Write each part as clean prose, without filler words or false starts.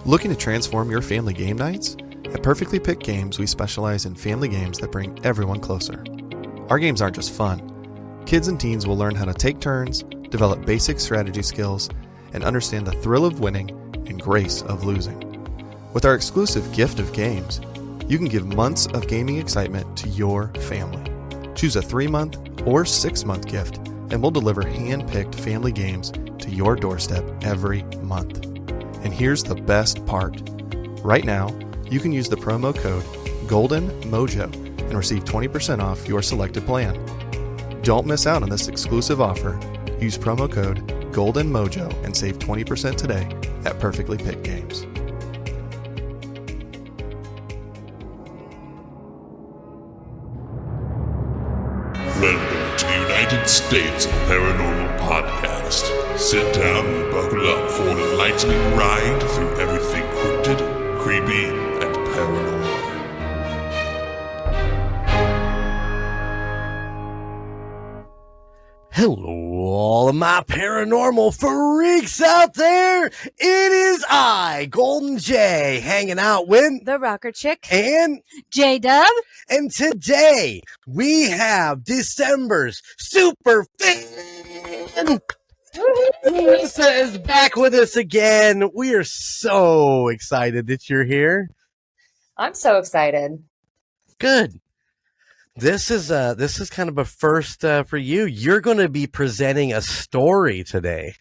Looking to transform your family game nights? At Perfectly Picked Games, we specialize in family games that bring everyone closer. Our games aren't just fun. Kids and teens will learn how to take turns, develop basic strategy skills, and understand the thrill of winning and grace of losing. With our exclusive gift of games, you can give months of gaming excitement to your family. Choose a 3-month or 6-month gift, and we'll deliver hand-picked family games to your doorstep every month. And here's the best part. Right now, you can use the promo code GOLDENMOJO and receive 20% off your selected plan. Don't miss out on this exclusive offer. Use promo code GOLDENMOJO and save 20% today at Perfectly Picked Games. Welcome to the United States of Paranormal Podcast. Sit down and buckle up for an enlightening ride through everything cryptid, creepy, and paranormal. Hello, all of my paranormal freaks out there. It is I, Golden J, hanging out with the Rocker Chick and J-Dub. And today we have December's super fan. Larissa is back with us again. We are so excited that you're here. I'm so excited. Good. This is kind of a first for you. You're going to be presenting a story today.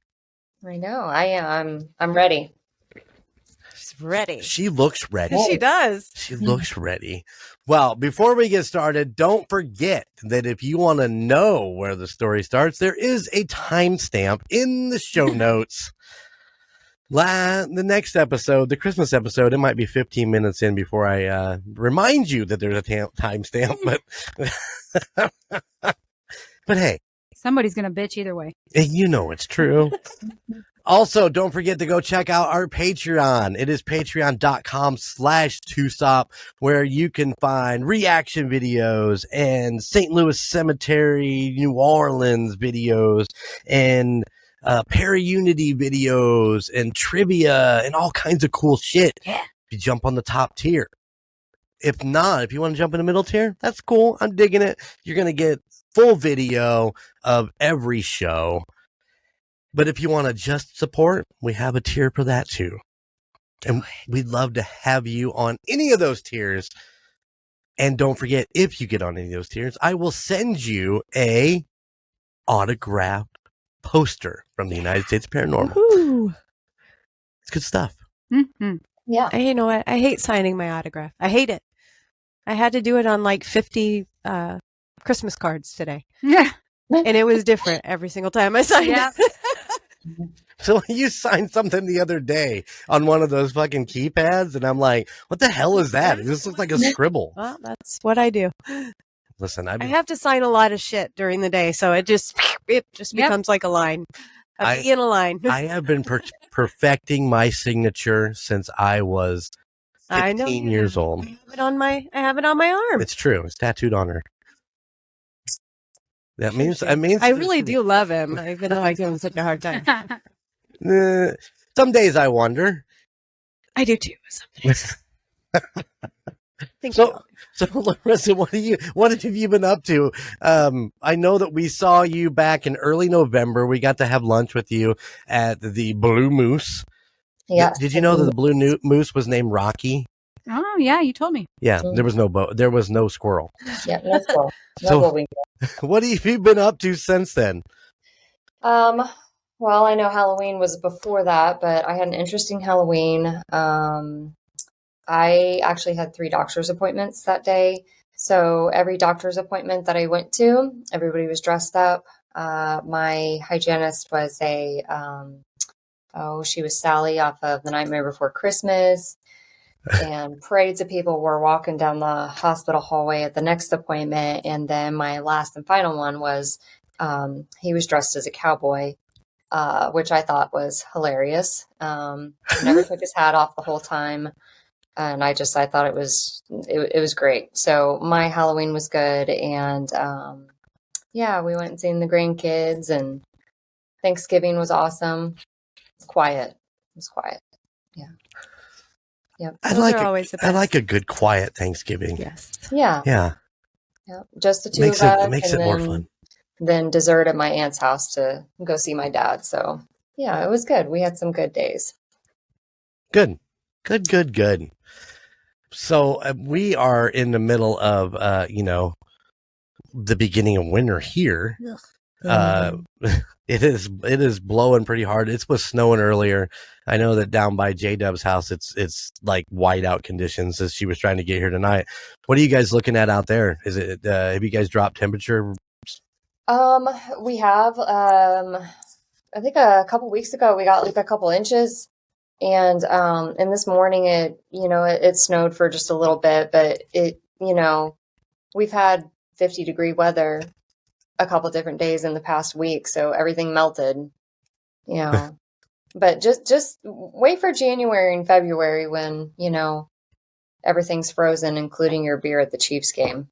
I know. I am. I'm ready. She's ready. She looks ready. She does. She looks ready. Well, before we get started, don't forget that if you want to know where the story starts, there is a timestamp in the show notes. The next episode, the Christmas episode, it might be 15 minutes in before I remind you that there's a timestamp. But hey. Somebody's going to bitch either way. You know it's true. Also, don't forget to go check out our Patreon. It is patreon.com/2stop, where you can find reaction videos and St. Louis Cemetery, New Orleans videos and Para-Unity videos and trivia and all kinds of cool shit. Yeah. If you jump on the top tier. If not, if you want to jump in the middle tier, that's cool. I'm digging it. You're going to get full video of every show. But if you want to just support, we have a tier for that too. And we'd love to have you on any of those tiers. And don't forget, if you get on any of those tiers, I will send you a autographed poster from the United States Paranormal. Woo-hoo. It's good stuff. Mm-hmm. Yeah. You know what? I hate signing my autograph. I hate it. I had to do it on like 50 Christmas cards today. Yeah. And it was different every single time I signed it. So you signed something the other day on one of those fucking keypads, and I'm like, what the hell is that? This looks like a scribble. Well, that's what I do. Listen, I have to sign a lot of shit during the day, so it just becomes like a line. I'm in a line. I have been perfecting my signature since I was 15 years old. I have it on my arm. It's true. It's tattooed on her. That means I really do love him, even though I give him such a hard time. Some days I wonder. I do too. Some days. So Larissa, what have you been up to? I know that we saw you back in early November. We got to have lunch with you at the Blue Moose. Yeah. Did you know that the Blue Moose was named Rocky? Oh, yeah, you told me. Yeah, there was no squirrel. Yeah, no squirrel. So, what have you been up to since then? Well, I know Halloween was before that, but I had an interesting Halloween. I actually had 3 doctor's appointments that day. So every doctor's appointment that I went to, everybody was dressed up. My hygienist was she was Sally off of The Nightmare Before Christmas. And parades of people were walking down the hospital hallway at the next appointment. And then my last and final one was he was dressed as a cowboy, which I thought was hilarious. He never took his hat off the whole time. And I thought it was great. So my Halloween was good. And we went and seen the grandkids, and Thanksgiving was awesome. It's quiet. It was quiet. Yeah. Yep. I Those like are always the I like best. a good quiet Thanksgiving. Yes. Yeah. Yeah, Yeah. Just the two makes of us. it makes and it more then, fun. Then dessert at my aunt's house to go see my dad. So yeah, it was good. We had some good days. Good. So we are in the middle of the beginning of winter here. It is blowing pretty hard. It was snowing earlier. I know that down by J-Dub's house, it's like whiteout conditions as she was trying to get here tonight. What are you guys looking at out there? Is it have you guys dropped temperature? We have. I think a couple weeks ago we got like a couple inches, and this morning it snowed for just a little bit, but we've had 50-degree weather a couple different days in the past week, so everything melted, but just wait for January and February when everything's frozen, including your beer at the Chiefs game.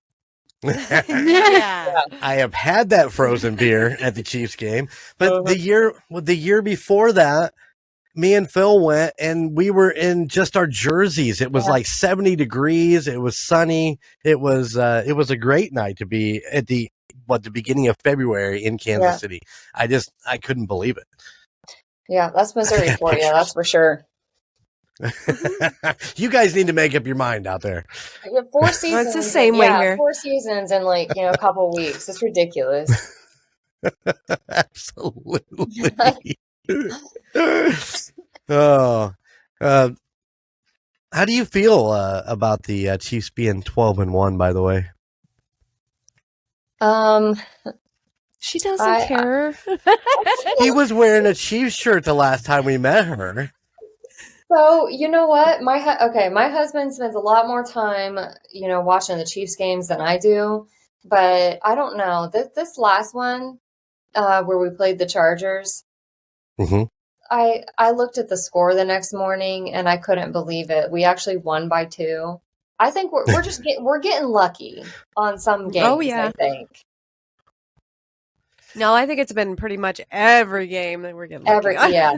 Yeah. I have had that frozen beer at the Chiefs game, but the year before that, me and Phil went and we were in just our jerseys. It was like 70 degrees. It was sunny. It was a great night to be at the beginning of February in Kansas City. I couldn't believe it. Yeah, that's Missouri for you. That's for sure. You guys need to make up your mind out there. 4 seasons. It's the same way here. 4 seasons in a couple weeks. It's ridiculous. Absolutely. Oh, how do you feel about the Chiefs being 12-1? By the way, She doesn't care. he was wearing a Chiefs shirt the last time we met her. So you know what? My husband spends a lot more time, watching the Chiefs games than I do. But I don't know this last one where we played the Chargers. Mm-hmm. I looked at the score the next morning and I couldn't believe it. We actually won by 2. I think we're just getting lucky on some games. Oh, yeah. I think. No, I think it's been pretty much every game that we're getting lucky on. Yeah.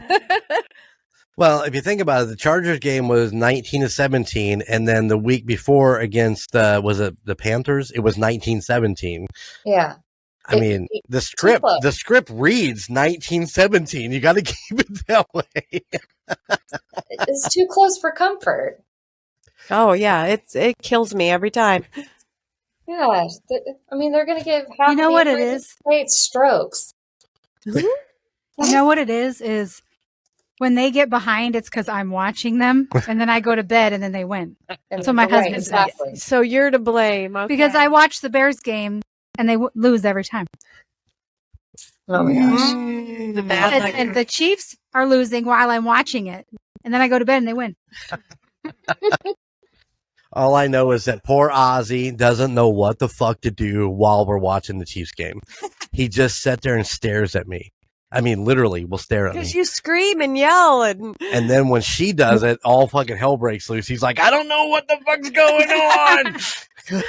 Well, if you think about it, the Chargers game was 19-17, and then the week before against was it the Panthers? It was 19-17. Yeah. I mean, the script reads 19-17. You got to keep it that way. It's too close for comfort. Oh yeah, it kills me every time. Yeah, I mean they're going to give half. You know what it is? 8 strokes. You know what it is when they get behind, it's because I'm watching them, and then I go to bed, and then they win. And So my right, husband exactly. So you're to blame, okay. Because I watch the Bears game, and they lose every time. Oh my gosh. The bad And the Chiefs are losing while I'm watching it, and then I go to bed and they win. All I know is that poor Ozzy doesn't know what the fuck to do while we're watching the Chiefs game. He just sat there and stares at me. I mean, literally, will stare at me. Because you scream and yell and then when she does it, all fucking hell breaks loose. He's like, I don't know what the fuck's going on.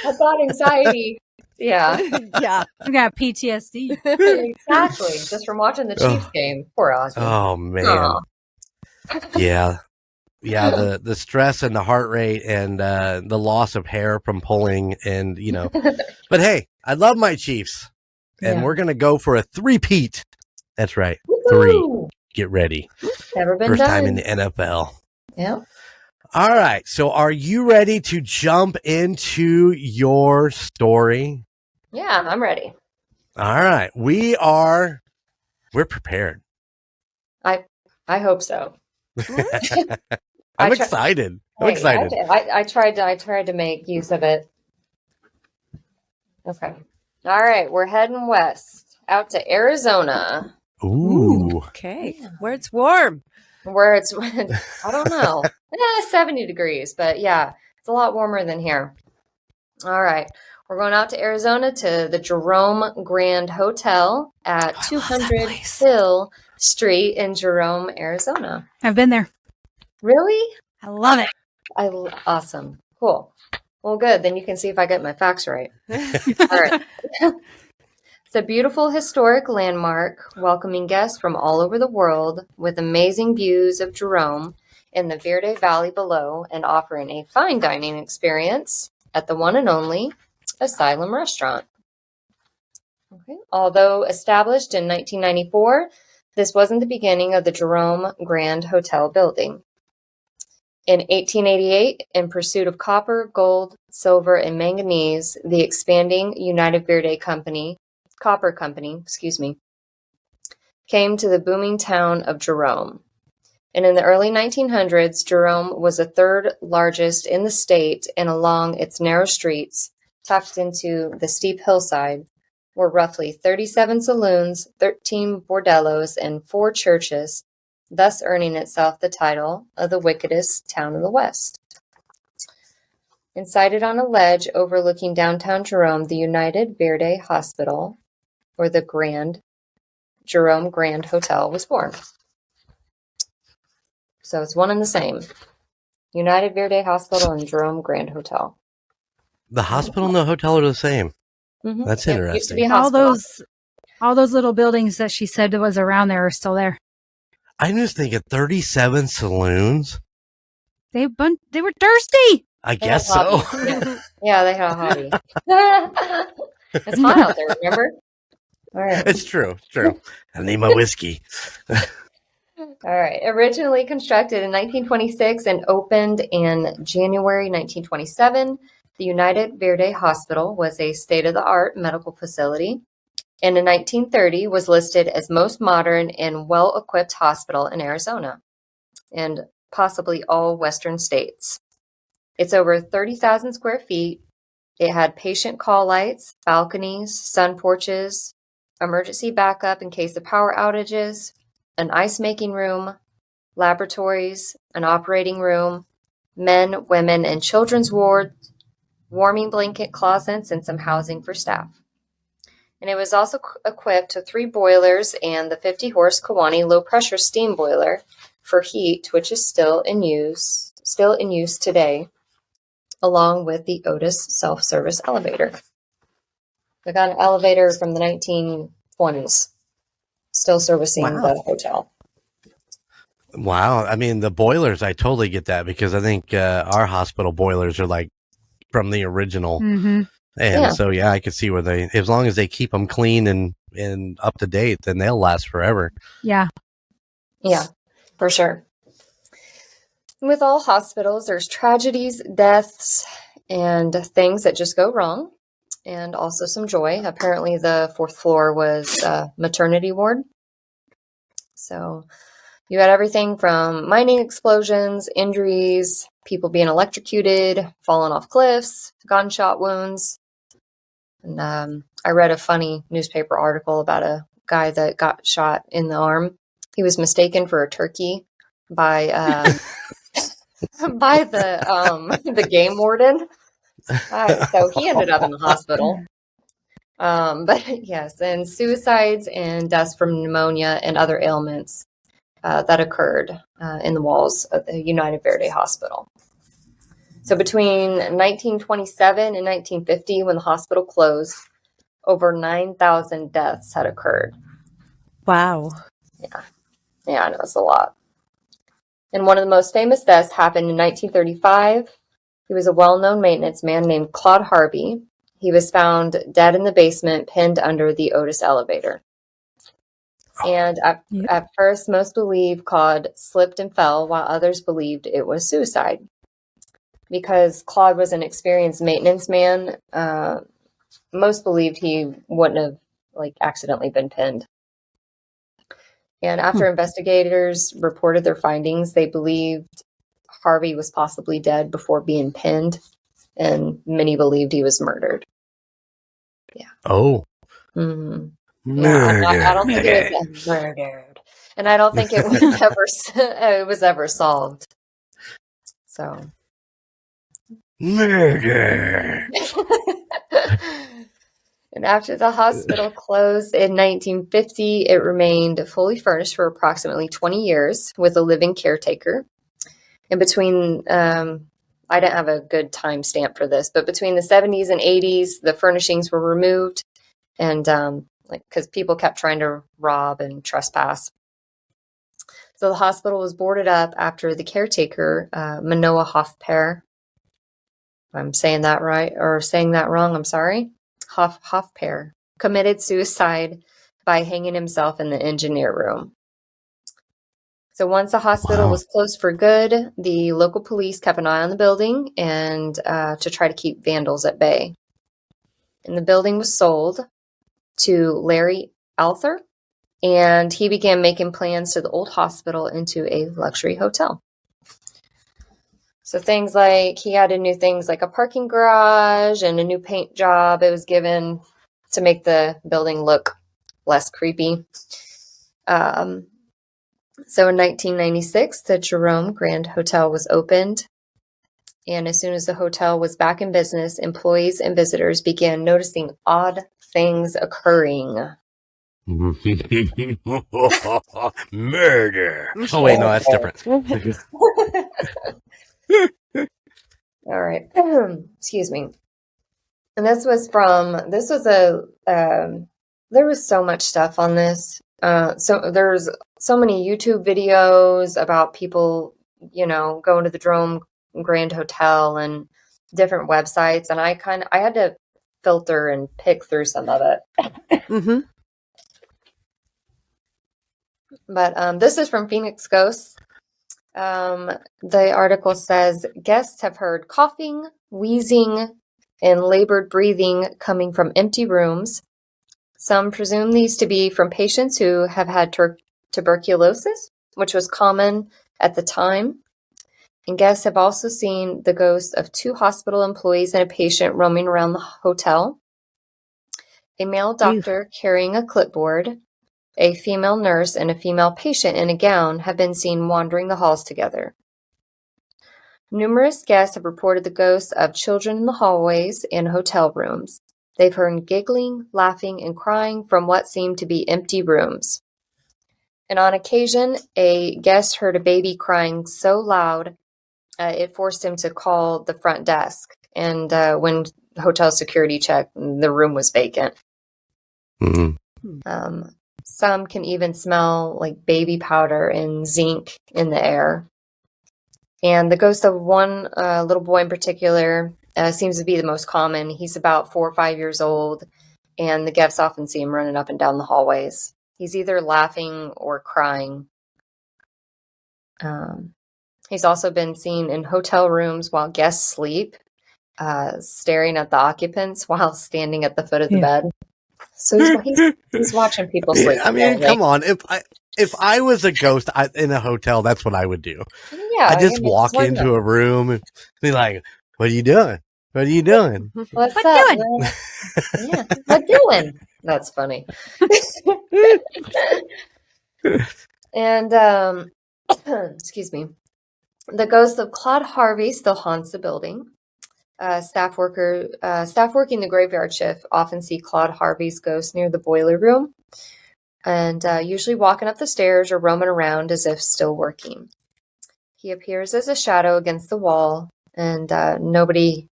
I've got anxiety. Yeah. yeah. I got PTSD. Exactly. Just from watching the Chiefs game. Poor Ozzy. Oh man. Aw. Yeah. Yeah, the stress and the heart rate and the loss of hair from pulling and But hey, I love my Chiefs. And we're gonna go for a 3-peat. That's right. Woo-hoo. 3. Get ready. Never been First done. time in the NFL. Yeah. All right. So are you ready to jump into your story? Yeah, I'm ready. All right. We're prepared. I hope so. I'm excited. I'm excited. I tried to make use of it. Okay. All right, we're heading west out to Arizona. Ooh. okay. Where it's warm. Where it's I don't know. 70 degrees, but yeah, it's a lot warmer than here. All right. We're going out to Arizona to the Jerome Grand Hotel at 200 Hill Street in Jerome, Arizona. I've been there. Really? I love it. Awesome. Cool. Well, good. Then you can see if I get my facts right. All right. It's a beautiful historic landmark welcoming guests from all over the world with amazing views of Jerome in the Verde Valley below and offering a fine dining experience at the one and only Asylum Restaurant. Okay. Although established in 1994, this wasn't the beginning of the Jerome Grand Hotel building. In 1888, in pursuit of copper, gold, silver, and manganese, the expanding United Verde Copper Company, came to the booming town of Jerome. And in the early 1900s, Jerome was the third largest in the state, and along its narrow streets, tucked into the steep hillside, were roughly 37 saloons, 13 bordellos, and 4 churches, thus earning itself the title of the wickedest town in the West. And sited on a ledge overlooking downtown Jerome, the United Verde Hospital, or the Jerome Grand Hotel, was born. So it's one and the same. United Verde Hospital and Jerome Grand Hotel. The hospital and the hotel are the same. Mm-hmm. That's It interesting. used to be a hospital. All those little buildings that she said was around there are still there. I was thinking 37 saloons. They were thirsty. I They had guess a so. hobby. Yeah, they had a hobby. It's hot out there, remember? All right. It's true. It's true. I need my whiskey. All right. Originally constructed in 1926 and opened in January 1927, the United Verde Hospital was a state-of-the-art medical facility, and in 1930 was listed as most modern and well-equipped hospital in Arizona and possibly all Western states. It's over 30,000 square feet. It had patient call lights, balconies, sun porches, emergency backup in case of power outages, an ice-making room, laboratories, an operating room, men, women, and children's wards, warming blanket closets, and some housing for staff. And it was also equipped with 3 boilers and the 50-horse Kewanee low-pressure steam boiler for heat, which is still in use today, along with the Otis self-service elevator. We got an elevator from the 1920s. Still servicing the hotel. Wow. I mean, the boilers, I totally get that because I think our hospital boilers are like from the original. Mm-hmm. And so, yeah, I could see where as long as they keep them clean and up to date, then they'll last forever. Yeah. Yeah, for sure. With all hospitals, there's tragedies, deaths, and things that just go wrong. And also some joy. Apparently the 4th floor was a maternity ward. So you had everything from mining explosions, injuries, people being electrocuted, falling off cliffs, gunshot wounds. And I read a funny newspaper article about a guy that got shot in the arm. He was mistaken for a turkey by the game warden. So he ended up in the hospital. But yes, and suicides and deaths from pneumonia and other ailments that occurred in the walls of the United Verde Hospital. So between 1927 and 1950, when the hospital closed, over 9,000 deaths had occurred. Wow. Yeah, I know, it's a lot. And one of the most famous deaths happened in 1935. He was a well-known maintenance man named Claude Harvey. He was found dead in the basement, pinned under the Otis elevator. And at first, most believed Claude slipped and fell, while others believed it was suicide. Because Claude was an experienced maintenance man, most believed he wouldn't have accidentally been pinned. And after investigators reported their findings, they believed Harvey was possibly dead before being pinned, and many believed he was murdered. Yeah. Oh. Mm-hmm. Murdered. I don't think it was murdered, and I don't think it was ever solved. So. Murder. And after the hospital closed in 1950, it remained fully furnished for approximately 20 years with a living caretaker. And between, I didn't have a good time stamp for this, but between the 70s and 80s, the furnishings were removed, and because people kept trying to rob and trespass. So the hospital was boarded up after the caretaker, Manoa Hofpair. I'm saying that right or saying that wrong. I'm sorry. Hofpair committed suicide by hanging himself in the engineer room. So once the hospital was closed for good, the local police kept an eye on the building and to try to keep vandals at bay. And the building was sold to Larry Alther, and he began making plans to the old hospital into a luxury hotel. So things like he added new things like a parking garage and a new paint job. It was given to make the building look less creepy. So in 1996, the Jerome Grand Hotel was opened. And as soon as the hotel was back in business, employees and visitors began noticing odd things occurring. Murder. Oh, wait, no, that's different. All right. Excuse me. And there was so much stuff on this. So there's so many YouTube videos about people, going to the Jerome Grand Hotel and different websites. And I had to filter and pick through some of it. Mm-hmm. But this is from Phoenix Ghosts. The article says guests have heard coughing, wheezing, and labored breathing coming from empty rooms. Some presume these to be from patients who have had tuberculosis, which was common at the time. And guests have also seen the ghosts of 2 hospital employees and a patient roaming around the hotel. A male doctor carrying a clipboard, a female nurse, and a female patient in a gown have been seen wandering the halls together. Numerous guests have reported the ghosts of children in the hallways and hotel rooms. They've heard giggling, laughing, and crying from what seemed to be empty rooms. And on occasion, a guest heard a baby crying so loud, it forced him to call the front desk. And when hotel security checked, the room was vacant. Mm-hmm. Some can even smell like baby powder and zinc in the air. And the ghost of one little boy in particular seems to be the most common. He's about 4 or 5 years old, and the guests often see him running up and down the hallways. He's either laughing or crying. He's also been seen in hotel rooms while guests sleep, staring at the occupants while standing at the foot of the bed. So he's watching people sleep. Yeah, I mean, come on. If I was a ghost in a hotel, that's what I would do. Yeah, I just walk into a room and be like, "What are you doing? What are you doing? What's What up? doing? Yeah, what doing?" That's funny. And excuse me. The ghost of Claude Harvey still haunts the building. Staff working the graveyard shift often see Claude Harvey's ghost near the boiler room, and usually walking up the stairs or roaming around as if still working. He appears as a shadow against the wall, and nobody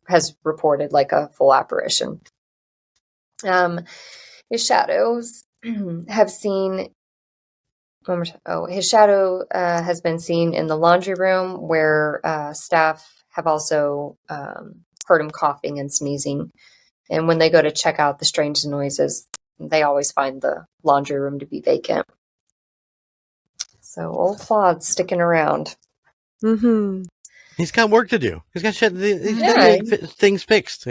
has reported like a full apparition. His shadows have seen. His shadow has been seen in the laundry room, where staff have also heard him coughing and sneezing. And when they go to check out the strange noises, they always find the laundry room to be vacant. So old Claude's sticking around. Mm-hmm. He's got work to do. He's got shit. He's got things fixed.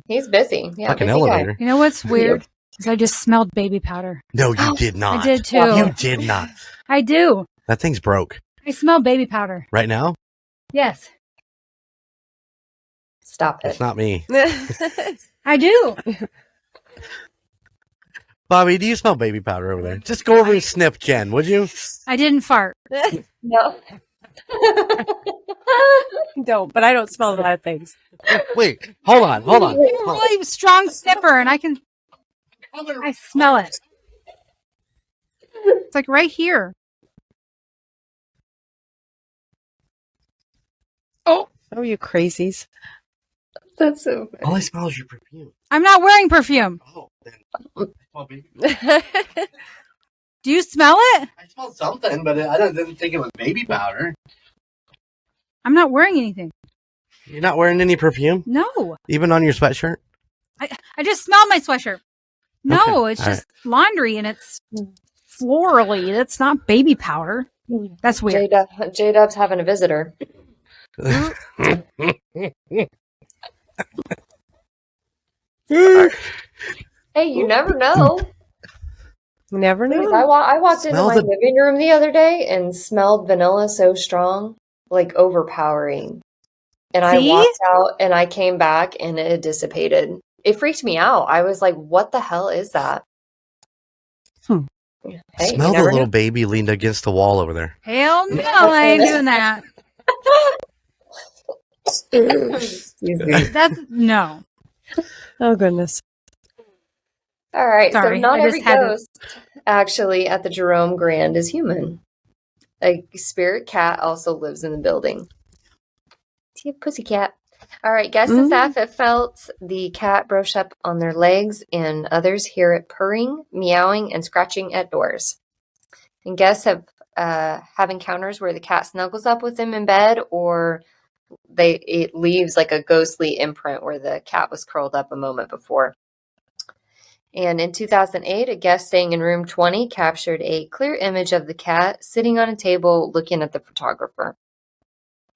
He's busy. Yeah, fucking busy elevator. guy. You know what's weird? Is I just smelled baby powder. No, you did not. I did too. You did not. I do. That thing's broke. I smell baby powder. Right now? Yes, Stop it. It's not me. I do. Bobby, do you smell baby powder over there? Just go over and sniff Jen, would you? I didn't fart. No. Don't, but I don't smell a lot of things. Wait, hold on. I'm a really strong sniffer, and I smell it. It's like right here. Oh, you crazies. That's so funny. All I smell is your perfume. I'm not wearing perfume. Oh, then. Do you smell it? I smelled something, but didn't think it was baby powder. I'm not wearing anything. You're not wearing any perfume? No. Even on your sweatshirt? I just smelled my sweatshirt. No, Okay. it's just laundry and it's florally. That's not baby powder. That's weird. J-Dub's having a visitor. Hey, you never know. Never know. I walked into Smell my living room the other day and smelled vanilla so strong, like overpowering. And I See? walked out and I came back and it had dissipated. It freaked me out. I was like, what the hell is that? Hey, Smell the little baby leaned against the wall over there. Hell no, I ain't doing that. Excuse me. That's no. Oh, goodness. All right, Sorry, so not I every just had to- ghost actually at the Jerome Grand is human. A spirit cat also lives in the building. See a pussycat. All right, guests and staff have felt the cat brush up on their legs, and others hear it purring, meowing, and scratching at doors. And guests have encounters where the cat snuggles up with them in bed, or it leaves like a ghostly imprint where the cat was curled up a moment before. And in 2008, a guest staying in room 20 captured a clear image of the cat sitting on a table looking at the photographer.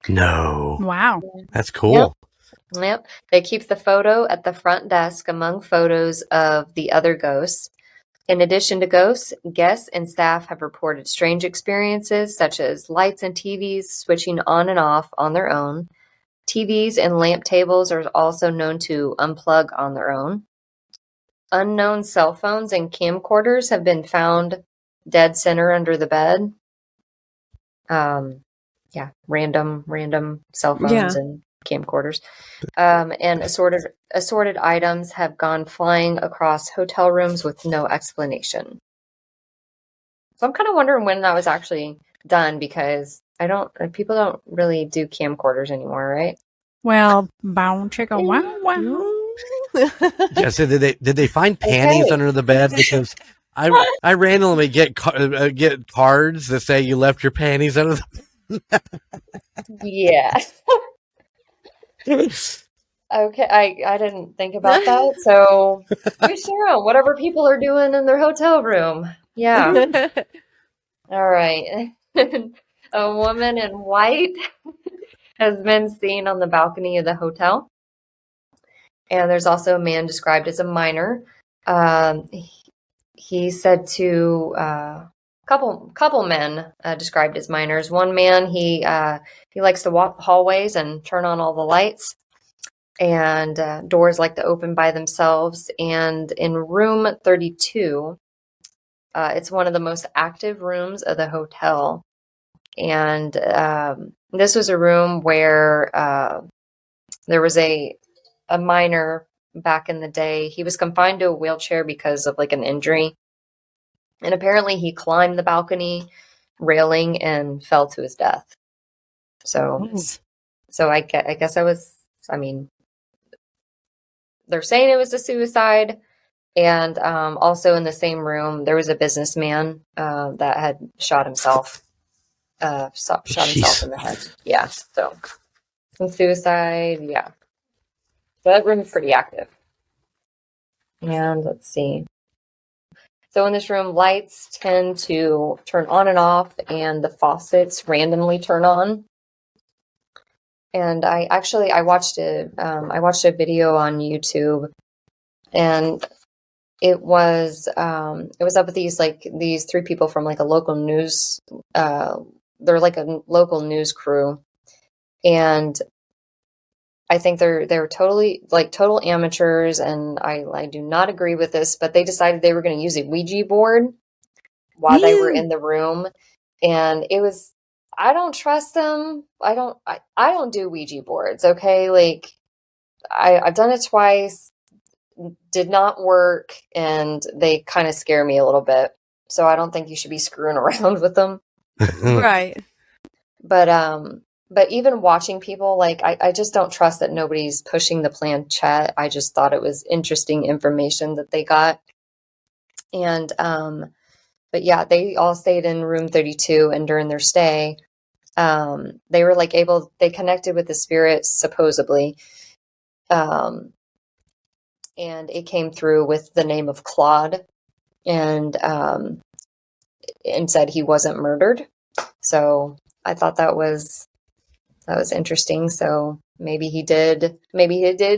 No. Wow. That's cool. Yep. They keep the photo at the front desk among photos of the other ghosts. In addition to ghosts, guests and staff have reported strange experiences such as lights and TVs switching on and off on their own. TVs and lamp tables are also known to unplug on their own. Unknown cell phones and camcorders have been found dead center under the bed. Random cell phones and camcorders. And assorted items have gone flying across hotel rooms with no explanation. So I'm kind of wondering when that was actually done, because people don't really do camcorders anymore, right? Well, bow chicka wow wow. Yeah, so did they find panties under the bed? Because I randomly get cards that say you left your panties under the Yeah. Okay, I didn't think about that. So we share whatever people are doing in their hotel room. Yeah. All right. A woman in white has been seen on the balcony of the hotel. And there's also a man described as a miner. He said to couple men described as miners. One man, he likes to walk the hallways and turn on all the lights, and doors like to open by themselves. And in room 32, it's one of the most active rooms of the hotel. And this was a room where there was a miner back in the day. He was confined to a wheelchair because of like an injury. And apparently he climbed the balcony railing and fell to his death. So I guess they're saying it was a suicide. And also in the same room, there was a businessman that had shot himself in the head. Yeah. So some suicide. Yeah. So that room is pretty active. And let's see. So in this room, lights tend to turn on and off, and the faucets randomly turn on. And I watched a video on YouTube, and it was up with these three people from like a local news. They're like a local news crew, and I think they're totally like total amateurs, and I do not agree with this, but they decided they were going to use a Ouija board while they were in the room, and it was, I don't trust them. I don't do Ouija boards. Okay. Like I've done it twice, did not work, and they kind of scare me a little bit. So I don't think you should be screwing around with them. Right. But even watching people, like, I just don't trust that nobody's pushing the planchette. I just thought it was interesting information that they got. And But yeah, they all stayed in room 32, and during their stay, they were like they connected with the spirits supposedly. And it came through with the name of Claude, and said he wasn't murdered. So I thought that was interesting. So maybe he did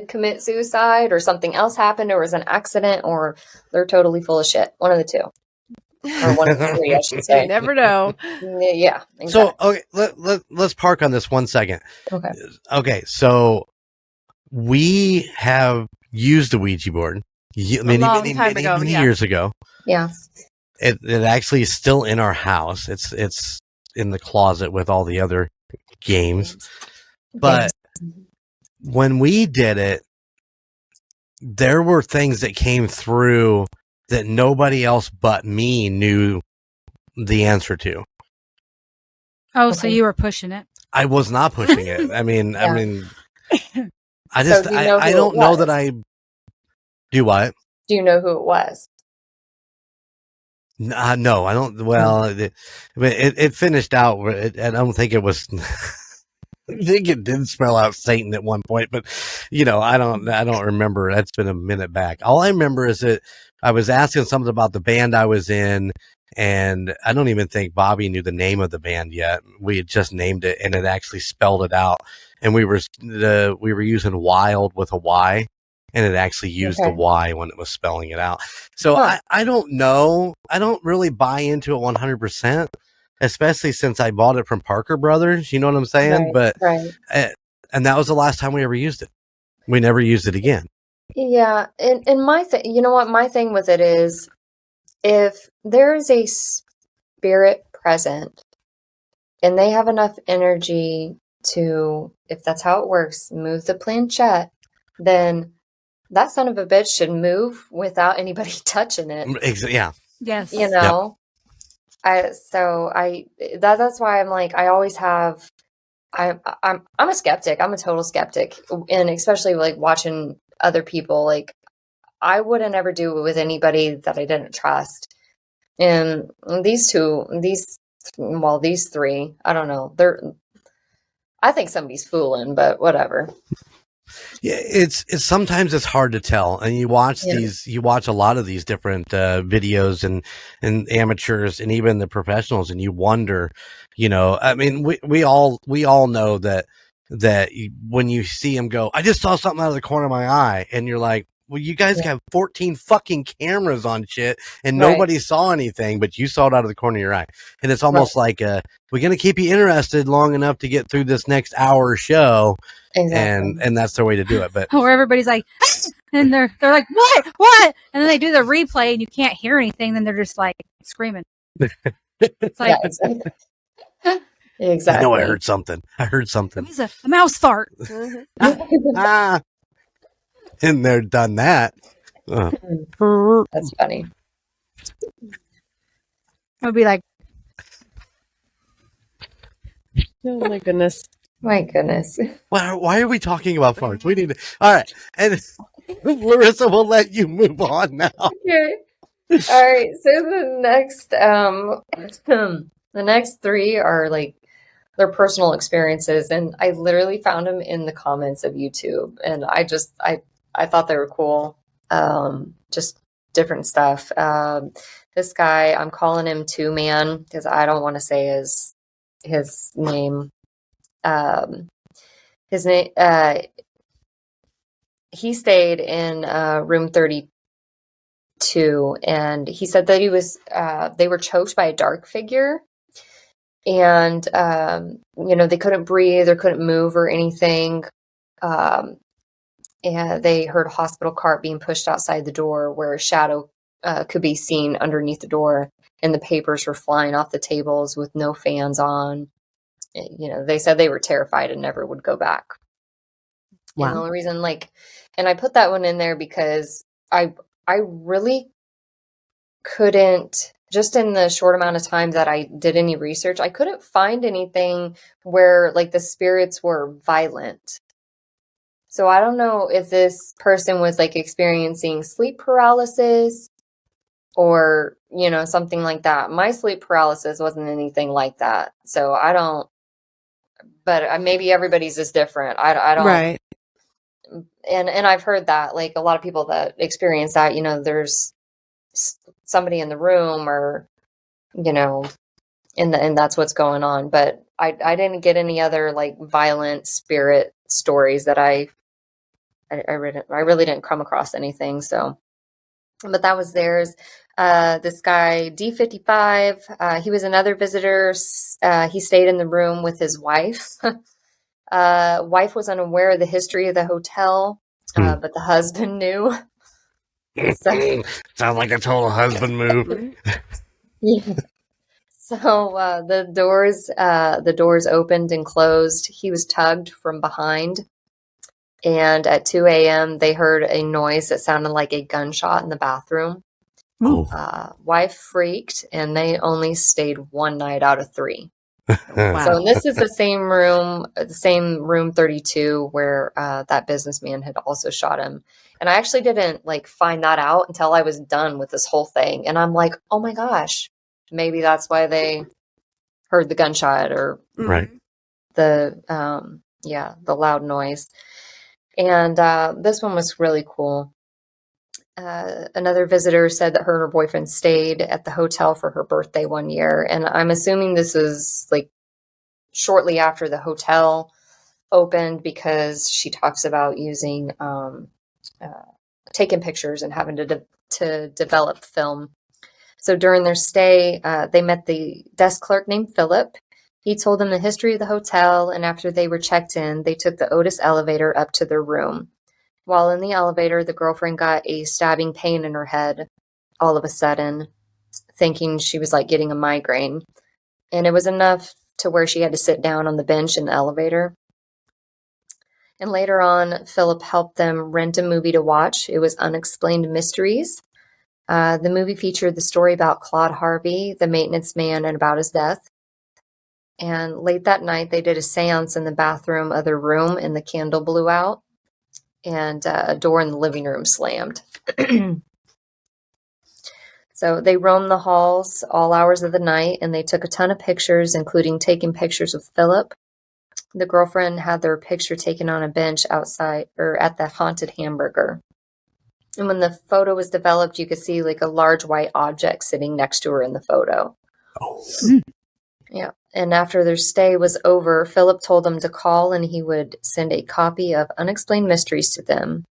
commit suicide, or something else happened, or it was an accident, or they're totally full of shit. One of the two. Or one of the three, I should say. You never know. Yeah. Exactly. So, okay, let's park on this 1 second. Okay. Okay, so we have used the Ouija board many years ago. Yeah. It actually is still in our house. It's in the closet with all the other games. But when we did it, there were things that came through that nobody else but me knew the answer to. Oh, so you were pushing it. I was not pushing it. I mean, Yeah. I just, So do you know I who don't it know was? that I do what? Do you know who it was? No, I don't. Well, it finished out. I don't think it was. I think it did spell out Satan at one point, but I don't remember. That's been a minute back. All I remember is that I was asking something about the band I was in, and I don't even think Bobbi knew the name of the band yet. We had just named it, and it actually spelled it out. And we were using wild with a Y, and it actually used the Y when it was spelling it out. So I don't know. I don't really buy into it 100%. Especially since I bought it from Parker Brothers, you know what I'm saying? Right. And that was the last time we ever used it. We never used it again. Yeah, and my thing, you know what? My thing with it is, if there is a spirit present, and they have enough energy to, if that's how it works, move the planchette, then that son of a bitch should move without anybody touching it. Yeah. Yes. You know. That's why I'm like, I always have, I'm a skeptic. I'm a total skeptic. And especially like watching other people, like I wouldn't ever do it with anybody that I didn't trust. And these three, I don't know. I think somebody's fooling, but whatever. Yeah, it's sometimes it's hard to tell, and you watch a lot of these different videos and amateurs and even the professionals, and you wonder, I mean, we all know that when you see them go, I just saw something out of the corner of my eye, and you're like, well, you guys have 14 fucking cameras on shit, and nobody saw anything, but you saw it out of the corner of your eye. And it's almost like, we're going to keep you interested long enough to get through this next hour show. Exactly. And that's their way to do it. But where everybody's like, and they're like, what? And then they do the replay and you can't hear anything. Then they're just like screaming. It's like, exactly. I know I heard something. It was a mouse fart. And they're done that. That's funny. I would be like, Oh my goodness. My goodness. Why are we talking about farts? We need to. All right. And Larissa, we'll let you move on now. Okay. All right. So the next three are like their personal experiences, and I literally found them in the comments of YouTube, and I thought they were cool. Just different stuff. This guy, I'm calling him 2-Man because I don't want to say his name. He stayed in room 32, and he said that they were choked by a dark figure, and they couldn't breathe or couldn't move or anything. And they heard a hospital cart being pushed outside the door, where a shadow could be seen underneath the door, and the papers were flying off the tables with no fans on. They said they were terrified and never would go back. Wow. And the only reason, and I put that one in there because I really couldn't, just in the short amount of time that I did any research, I couldn't find anything where the spirits were violent. So I don't know if this person was experiencing sleep paralysis, or, something like that. My sleep paralysis wasn't anything like that. So I don't, but maybe everybody's is different. I don't. Right. And I've heard that, like, a lot of people that experience that, there's somebody in the room, or, and that's what's going on. But I didn't get any other, like, violent spirit stories that I really didn't come across anything. So, but that was theirs. This guy, D55, he was another visitor. He stayed in the room with his wife. Wife was unaware of the history of the hotel, but the husband knew. So, sounds like a total husband move. yeah. So the doors opened and closed. He was tugged from behind. And at 2 a.m., they heard a noise that sounded like a gunshot in the bathroom. Wife freaked, and they only stayed one night out of 3. Wow. So, and this is the same room 32, where that businessman had also shot him. And I actually didn't, like, find that out until I was done with this whole thing. And I'm like, oh my gosh, maybe that's why they heard the gunshot, or Right. the loud noise. And this one was really cool. Another visitor said that her and her boyfriend stayed at the hotel for her birthday one year. And I'm assuming this is, like, shortly after the hotel opened, because she talks about using, taking pictures and having to develop film. So during their stay, they met the desk clerk named Philip. He told them the history of the hotel, and after they were checked in, they took the Otis elevator up to their room. While in the elevator, the girlfriend got a stabbing pain in her head all of a sudden, thinking she was, like, getting a migraine. And it was enough to where she had to sit down on the bench in the elevator. And later on, Philip helped them rent a movie to watch. It was Unexplained Mysteries. The movie featured the story about Claude Harvey, the maintenance man, and about his death. And late that night, they did a seance in the bathroom of their room, and the candle blew out, and a door in the living room slammed. So they roamed the halls all hours of the night, and they took a ton of pictures, including taking pictures with Philip. The girlfriend had their picture taken on a bench outside, or at the haunted hamburger. And when the photo was developed, you could see, like, a large white object sitting next to her in the photo. Oh. Yeah. And after their stay was over, Philip told them to call, and he would send a copy of Unexplained Mysteries to them.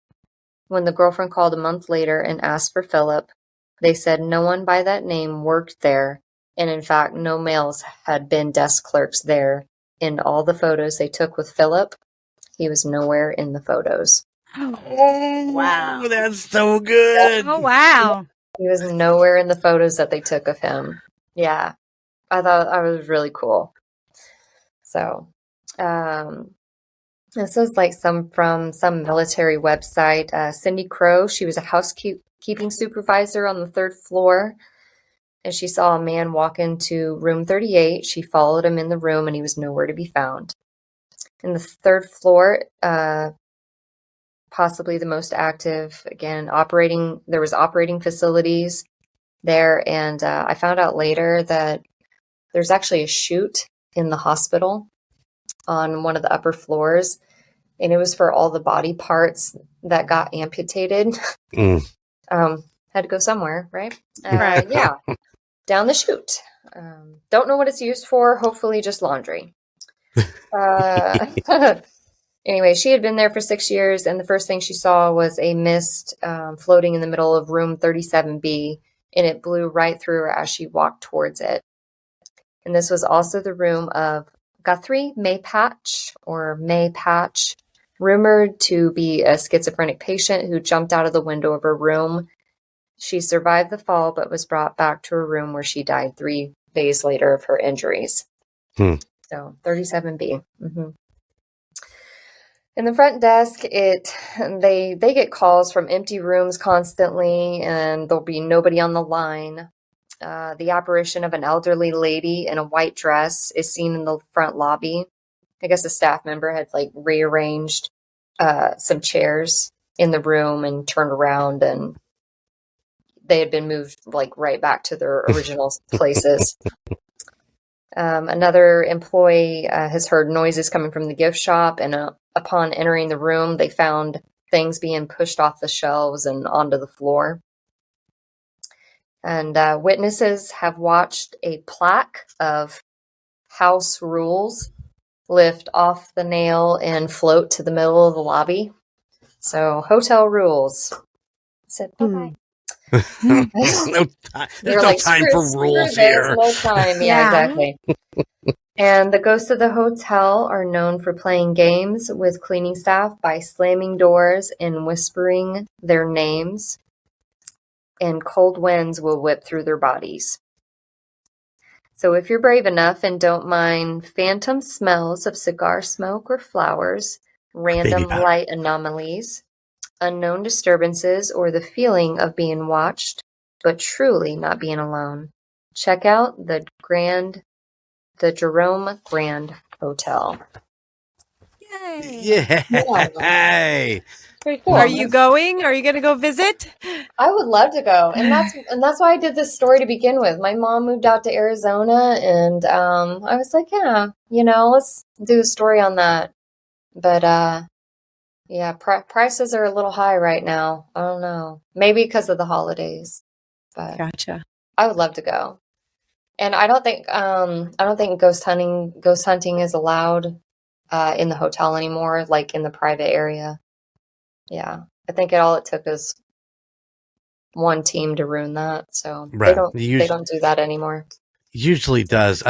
When the girlfriend called a month later and asked for Philip, they said no one by that name worked there, and in fact, no males had been desk clerks there. In all the photos they took with Philip, he was nowhere in the photos. Oh, wow. That's so good. Oh, wow. He was nowhere in the photos that they took of him. Yeah. I thought that was really cool. So, this was, like, from some military website. Cindy Crow, she was a housekeeping supervisor on the 3rd floor, and she saw a man walk into room 38. She followed him in the room, and he was nowhere to be found. In the 3rd floor, possibly the most active, again, there was operating facilities there, and I found out later that there's actually a chute in the hospital on one of the upper floors, and it was for all the body parts that got amputated. Had to go somewhere, right? Right. Yeah, down the chute. Don't know what it's used for. Hopefully just laundry. Anyway, she had been there for 6 years, and the first thing she saw was a mist floating in the middle of room 37B, and it blew right through her as she walked towards it. And this was also the room of Guthrie Maypatch, rumored to be a schizophrenic patient who jumped out of the window of her room. She survived the fall, but was brought back to her room, where she died 3 days later of her injuries. So 37B. Mm-hmm. In the front desk, they get calls from empty rooms constantly, and there'll be nobody on the line. The apparition of an elderly lady in a white dress is seen in the front lobby. I guess a staff member had, like, rearranged some chairs in the room and turned around, and they had been moved like right back to their original places. Another employee has heard noises coming from the gift shop, and upon entering the room, they found things being pushed off the shelves and onto the floor. And witnesses have watched a plaque of house rules lift off the nail and float to the middle of the lobby. So, hotel rules. Said bye-bye. There's no time for rules here. No time. Yeah, exactly. And the ghosts of the hotel are known for playing games with cleaning staff by slamming doors and whispering their names. And cold winds will whip through their bodies. So if you're brave enough and don't mind phantom smells of cigar smoke or flowers, random light anomalies, unknown disturbances, or the feeling of being watched, but truly not being alone, check out the Jerome Grand Hotel. Yay! Yeah. Pretty cool. Are you going? Are you going to go visit? I would love to go, and that's why I did this story to begin with. My mom moved out to Arizona, and I was like, yeah, let's do a story on that. But yeah, prices are a little high right now. I don't know, maybe because of the holidays. But Gotcha. I would love to go, and I don't think ghost hunting is allowed in the hotel anymore, like in the private area. Yeah, I think all it took is one team to ruin that. So Right. they don't do that anymore. Usually does.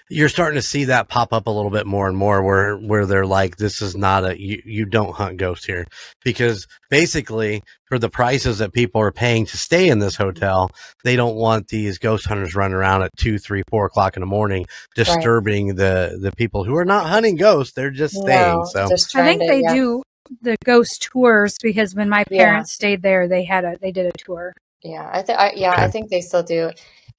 You're starting to see that pop up a little bit more and more where they're like, this is not you don't hunt ghosts here, because basically for the prices that people are paying to stay in this hotel, they don't want these ghost hunters running around at 2, 3, 4 o'clock in the morning disturbing the people who are not hunting ghosts. They're just staying. So I think they do the ghost tours, because when my parents stayed there, they did a tour. Yeah, I think they still do.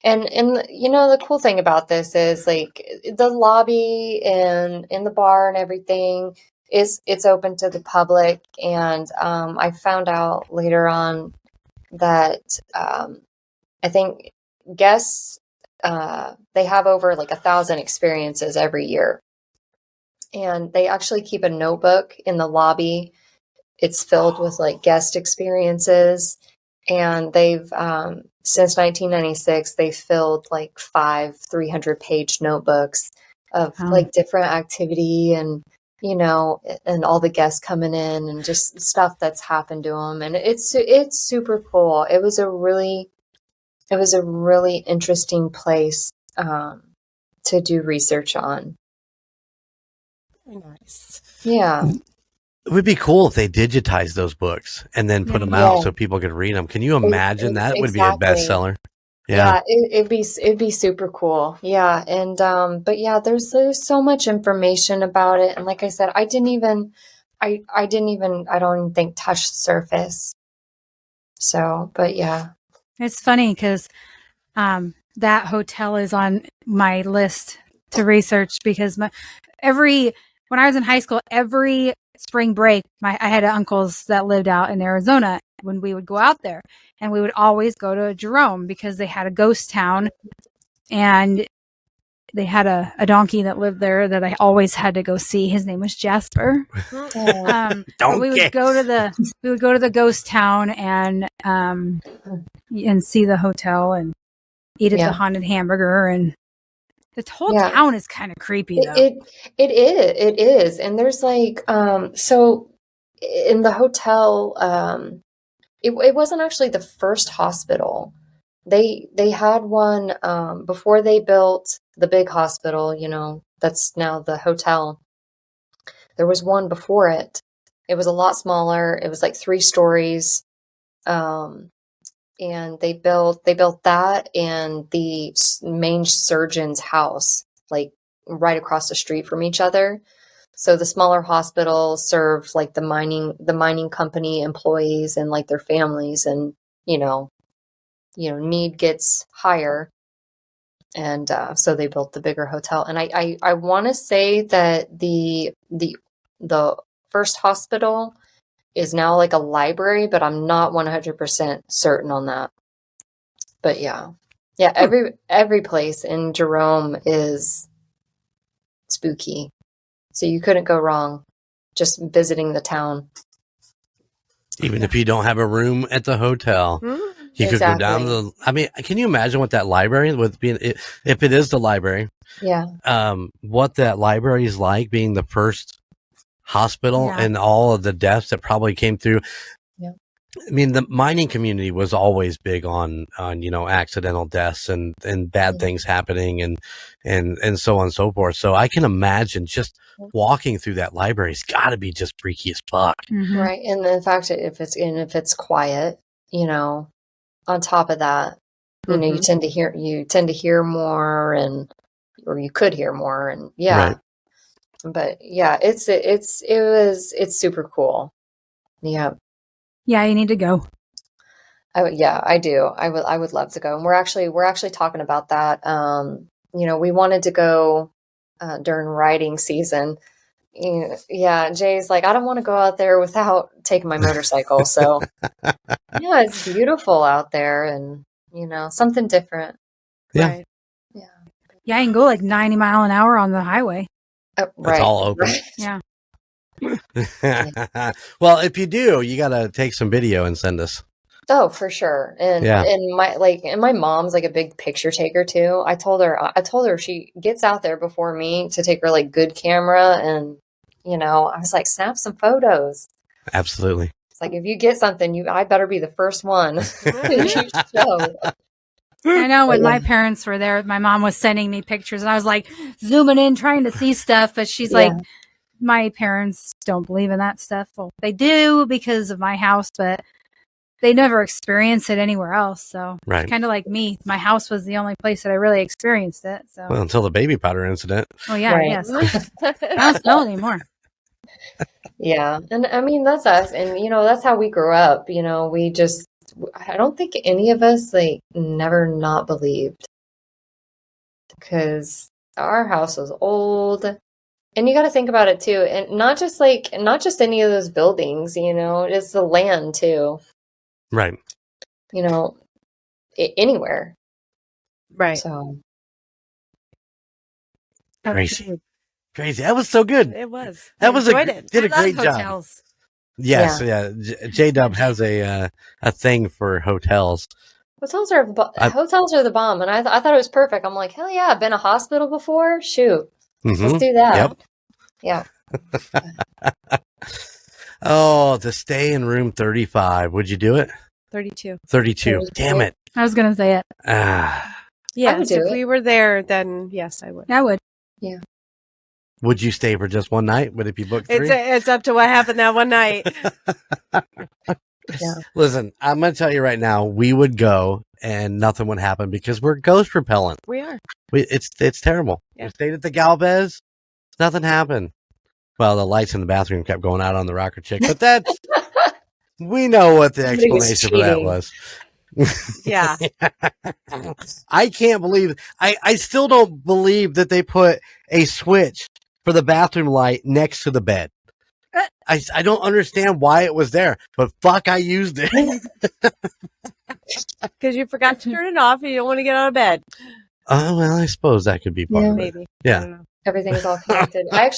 And the cool thing about this is, like, the lobby and in the bar and everything it's open to the public. And I found out later on that I think guests they have over like 1,000 experiences every year. And they actually keep a notebook in the lobby. It's filled with like guest experiences. And they've, since 1996, they've filled like 5 300-page notebooks of like different activity and, and all the guests coming in and just stuff that's happened to them. And it's super cool. It was a really interesting place to do research on. Nice. Yeah. it would be cool if they digitized those books and then put them out so people could read them. Can you imagine that would be a bestseller? Yeah, it'd be super cool. Yeah, and but yeah, there's so much information about it, and like I said, I don't even think touch the surface. So, but yeah, it's funny because that hotel is on my list to research because when I was in high school, every spring break, I had uncles that lived out in Arizona. When we would go out there, and we would always go to Jerome because they had a ghost town, and they had a donkey that lived there that I always had to go see. His name was Jasper. We would go to the ghost town and see the hotel and eat at the haunted hamburger, and the whole town is kind of creepy though. It is, and there's like so in the hotel. It wasn't actually the first hospital. They had one before they built the big hospital, that's now the hotel. There was one before it. It was a lot smaller. It was like 3 stories. And they built that and the main surgeon's house, like right across the street from each other. So the smaller hospital served like the mining company employees and like their families, and need gets higher, and so they built the bigger hotel. And I want to say that the first hospital is now like a library, but I'm not 100% certain on that. But yeah, every place in Jerome is spooky, so you couldn't go wrong just visiting the town. Even if you don't have a room at the hotel, you could go down the. I mean, can you imagine what that library would be? If it is the library, what that library is like, being the first hospital and all of the deaths that probably came through. Yeah. I mean, the mining community was always big on accidental deaths and bad things happening and so on and so forth. So I can imagine just walking through that library's got to be just freaky as fuck. Mm-hmm. Right. And in fact, if it's quiet, on top of that, you tend to hear more or you could hear more and right. But yeah, it's super cool. Yeah. Yeah, you need to go. I do. I would love to go. And we're actually talking about that. We wanted to go during riding season. Yeah, Jay's like, I don't want to go out there without taking my motorcycle. So yeah, it's beautiful out there and something different. Yeah. Right. Yeah. Yeah, you can go like 90 miles an hour on the highway. Right. It's all open. Right. Yeah. Well, if you do, you got to take some video and send us. Oh, for sure. And my mom's like a big picture taker too. I told her she gets out there before me to take her like good camera and I was like, snap some photos. Absolutely. It's like if you get something, I better be the first one. I know when my parents were there, my mom was sending me pictures and I was like zooming in trying to see stuff, but she's like, my parents don't believe in that stuff. Well, they do because of my house, but they never experienced it anywhere else. So it's kind of like me. My house was the only place that I really experienced it. So until the baby powder incident. Oh yeah, yes. I don't smell it anymore. Yeah. And I mean, that's us. And, that's how we grew up. I don't think any of us never not believed because our house was old. And you got to think about it too. And not just any of those buildings, it's the land too. Right. Anywhere. Right. So. Crazy. That was so good. It was. That was did a great hotels. job. Yes. Yeah. J-Dub has a thing for hotels. Hotels are the bomb. And I thought it was perfect. I'm like, hell yeah. I've been a hospital before. Shoot. Mm-hmm. Let's do that. Yep. Yeah. Oh, to stay in room 35. Would you do it? 32. 32. Damn it. I was going to say it. Yes, if we were there, then yes, I would. I would. Yeah. Would you stay for just one night? Would it be booked 3? It's up to what happened that one night. Yeah. Listen, I'm going to tell you right now, we would go and nothing would happen because we're ghost repellent. We are. It's terrible. Yeah. We stayed at the Galvez. Nothing happened. Well, the lights in the bathroom kept going out on the rocker chick, but that's we know what the explanation for that was. Yeah. I can't believe I still don't believe that they put a switch for the bathroom light next to the bed. I don't understand why it was there, but fuck, I used it. Because you forgot to turn it off and you don't want to get out of bed. Oh, well, I suppose that could be part of it. Maybe. Yeah. Everything's all connected. I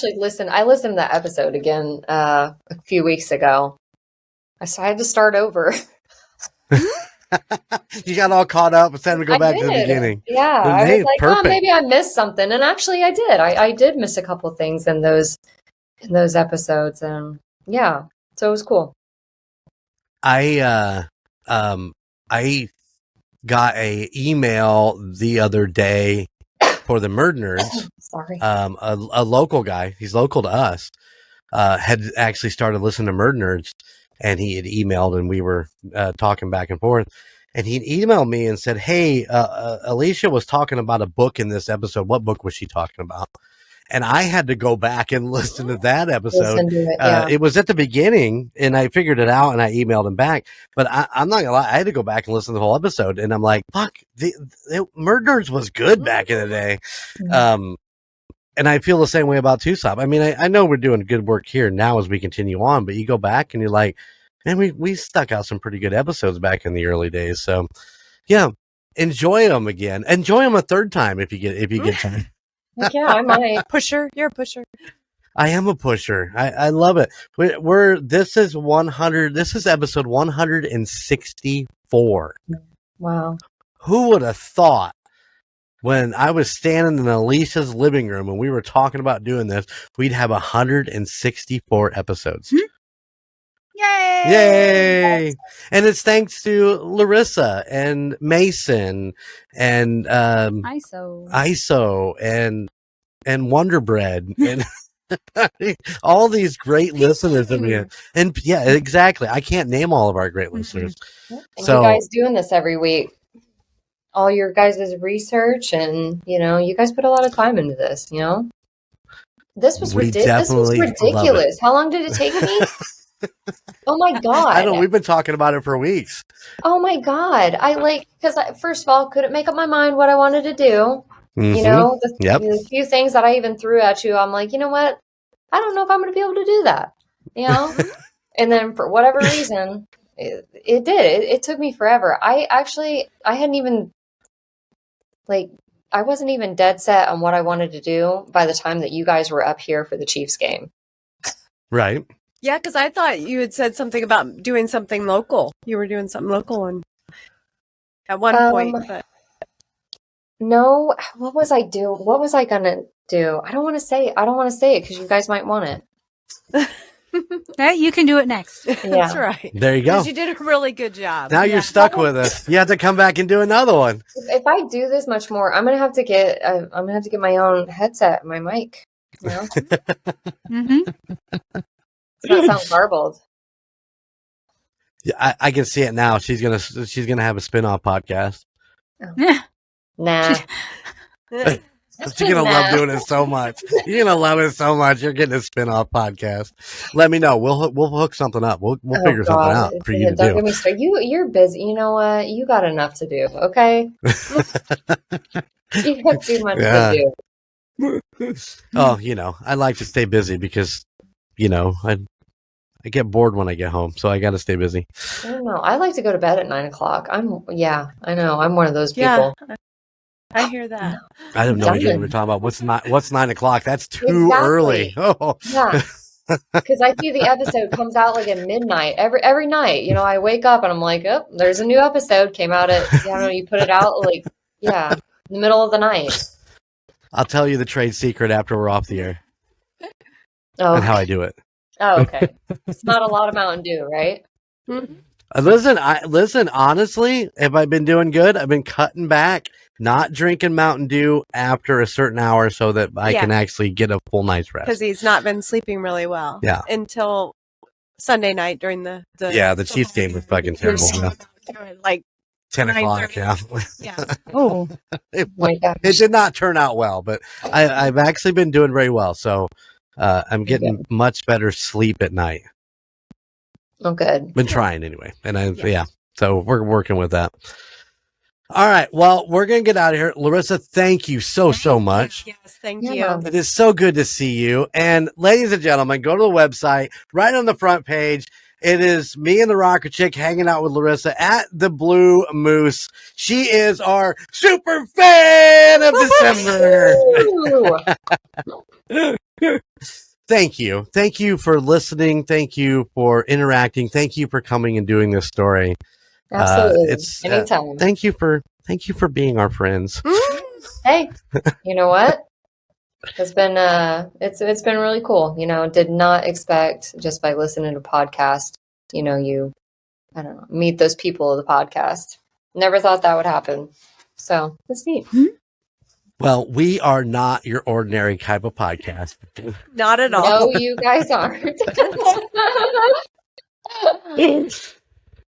listened to that episode again a few weeks ago. So I had to start over. You got all caught up. It's time to go back to the beginning. Yeah. I was like, perfect. Maybe I missed something. And actually I did. I did miss a couple of things in those episodes. And yeah, so it was cool. I got a email the other day for the Murd Nerds. Sorry. A local guy, he's local to us, had actually started listening to Murd Nerds, and he had emailed, and we were talking back and forth. And he emailed me and said, "Hey, Alicia was talking about a book in this episode. What book was she talking about?" And I had to go back and listen to that episode. It was at the beginning, and I figured it out, and I emailed him back. But I'm not gonna lie, I had to go back and listen to the whole episode, and I'm like, "Fuck, the Murd Nerds was good back in the day." Mm-hmm. And I feel the same way about Tucson. I mean, I know we're doing good work here now as we continue on, but you go back and you're like, man, we stuck out some pretty good episodes back in the early days. So, yeah. enjoy them again. Enjoy them a third time if you get time. Yeah, I might. Pusher, you're a pusher. I am a pusher. I love it. This is 100. This is episode 164. Wow. Who would have thought when I was standing in Alicia's living room and we were talking about doing this, we'd have 164 episodes. Yay! Yay! And it's thanks to Larissa and Mason and ISO and Wonder Bread and all these great listeners that we have. And yeah, exactly. I can't name all of our great listeners. And you guys doing this every week. All your guys' research and, you guys put a lot of time into this, This was ridiculous. How long did it take me? Oh my God. I know, we've been talking about it for weeks. Oh my God. Because first of all, couldn't make up my mind what I wanted to do. Mm-hmm. The few things that I even threw at you, I'm like, you know what? I don't know if I'm going to be able to do that, And then for whatever reason, it did. It took me forever. I hadn't even, I wasn't even dead set on what I wanted to do by the time that you guys were up here for the Chiefs game. Right. Yeah, because I thought you had said something about doing something local. You were doing something local at one point. But... No, what was I do? What was I gonna do? I don't want to say it because you guys might want it. Hey, you can do it next. Yeah. That's right. There you go. You did a really good job. Now you're stuck with us. You have to come back and do another one. If I do this much more, I'm gonna have to get my own headset, my mic. Mm-hmm. It's gonna sound garbled. Yeah, I can see it now. She's gonna have a spin-off podcast. Oh. Nah. She's gonna love doing it so much. You're gonna love it so much. You're getting a spin-off podcast. Let me know. We'll hook something up. We'll figure something out for you to do. Don't get me started. You're busy. You know what? You got enough to do. Okay. You got too much to do. Oh, I like to stay busy because, I get bored when I get home, so I got to stay busy. I don't know. I like to go to bed at 9:00. I know. I'm one of those people. Yeah, I hear that. I have no idea what we're talking about. What's 9:00? That's too early. Oh. Yeah. Because I see the episode comes out like at midnight every night. I wake up and I'm like, oh, there's a new episode came out at, you put it out in the middle of the night. I'll tell you the trade secret after we're off the air. Oh, and how I do it. Oh, okay. It's not a lot of Mountain Dew, right? Listen, honestly, have I been doing good? I've been cutting back, not drinking Mountain Dew after a certain hour so that I can actually get a full night's rest. Because he's not been sleeping really well. Yeah. Until Sunday night during the Chiefs game was fucking terrible. Like 10 o'clock, yeah. Oh. It did not turn out well, but I've actually been doing very well. So I'm getting much better sleep at night. Oh, good. Been trying anyway. And so we're working with that. All right. Well, we're going to get out of here. Larissa, thank you so much. Yes, thank you. It is so good to see you. And ladies and gentlemen, go to the website, right on the front page. It is me and the Rocker Chick hanging out with Larissa at the Blue Moose. She is our super fan of December. Thank you. Thank you for listening. Thank you for interacting. Thank you for coming and doing this story. Absolutely. Anytime. Thank you for being our friends. Hey, you know what? It's been it's been really cool. Did not expect just by listening to podcast, I don't know, meet those people of the podcast. Never thought that would happen. So it's neat. Well, we are not your ordinary type of podcast. Not at all. No, you guys aren't.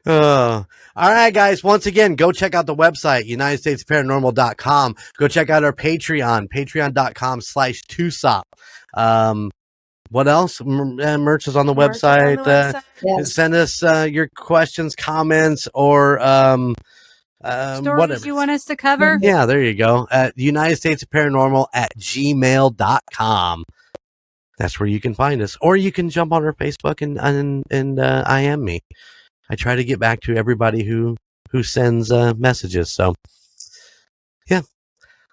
All right, guys. Once again, go check out the website, UnitedStatesParanormal.com. Go check out our Patreon, patreon.com/2sop. What else? Merch is on the website. Send us your questions, comments, or stories whatever you want us to cover. Yeah, there you go. At UnitedStatesParanormal@gmail.com. That's where you can find us, or you can jump on our Facebook and IM me. I try to get back to everybody who sends messages. So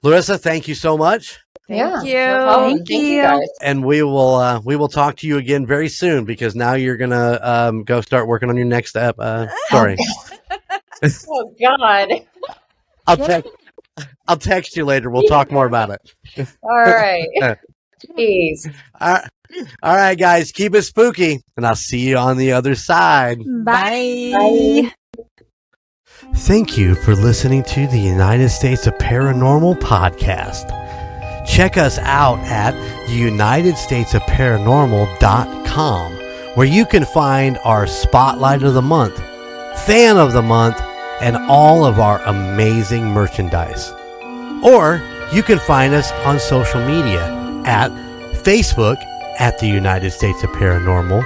Larissa, thank you so much. Thank you. Thank you guys. And we will talk to you again very soon because now you're gonna go start working on your next step. Sorry. Oh God. I'll text you later. We'll talk more about it. All right. Jeez. All right, guys, keep it spooky, and I'll see you on the other side. Bye. Bye. Thank you for listening to the United States of Paranormal podcast. Check us out at UnitedStatesOfParanormal.com, where you can find our Spotlight of the Month, Fan of the Month, and all of our amazing merchandise. Or you can find us on social media at Facebook at the United States of Paranormal,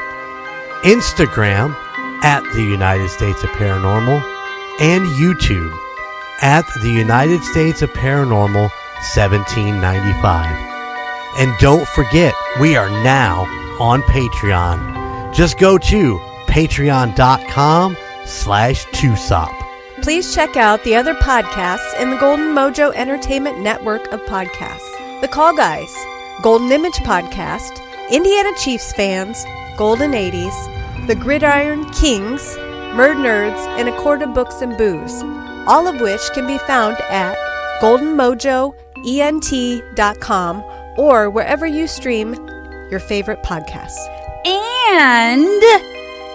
Instagram at the United States of Paranormal, and YouTube at the United States of Paranormal 1795. And don't forget, we are now on Patreon. Just go to patreon.com/2sop. Please check out the other podcasts in the Golden Mojo Entertainment Network of podcasts. The Call Guys, Golden Image Podcast, Indiana Chiefs Fans, Golden 80s, The Gridiron Kings, Murd Nerds, and A Quart of Books and Booze, all of which can be found at goldenmojoent.com or wherever you stream your favorite podcasts. And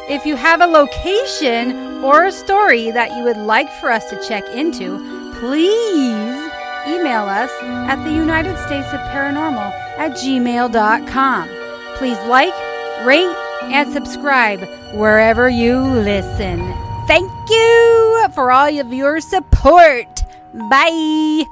if you have a location or a story that you would like for us to check into, please email us at the United States of Paranormal at gmail.com. Please like, rate, and subscribe wherever you listen. Thank you for all of your support. Bye.